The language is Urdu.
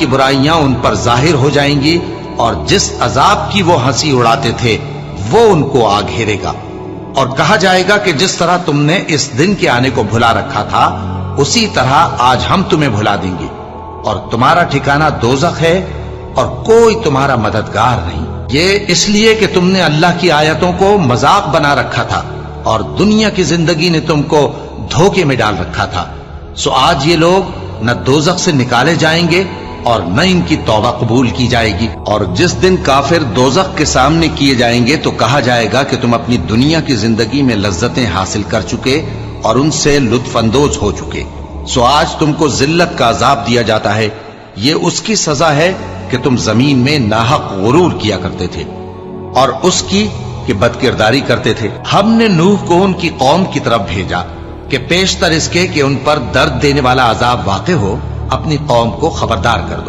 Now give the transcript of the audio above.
کی برائیاں ان پر ظاہر ہو جائیں گی، اور جس عذاب کی وہ ہنسی اڑاتے تھے وہ ان کو آ گھیرے گا۔ اور کہا جائے گا کہ جس طرح تم نے اس دن کے آنے کو بھلا رکھا تھا اسی طرح آج ہم تمہیں بھلا دیں گے، اور تمہارا ٹھکانہ دوزخ ہے اور کوئی تمہارا مددگار نہیں۔ یہ اس لیے کہ تم نے اللہ کی آیتوں کو مذاق بنا رکھا تھا اور دنیا کی زندگی نے تم کو دھوکے میں ڈال رکھا تھا، سو آج یہ لوگ نہ دوزخ سے نکالے جائیں گے اور نہ ان کی توبہ قبول کی جائے گی۔ اور جس دن کافر دوزخ کے سامنے کیے جائیں گے تو کہا جائے گا کہ تم اپنی دنیا کی زندگی میں لذتیں حاصل کر چکے اور ان سے لطف اندوز ہو چکے، سو آج تم کو ذلت کا عذاب دیا جاتا ہے، یہ اس کی سزا ہے کہ تم زمین میں ناحق غرور کیا کرتے تھے، اور اس کی کہ بدکرداری کرتے تھے۔ ہم نے نوح کو ان کی قوم کی طرف بھیجا کہ پیشتر اس کے کہ ان پر درد دینے والا عذاب واقع ہو اپنی قوم کو خبردار کر دو۔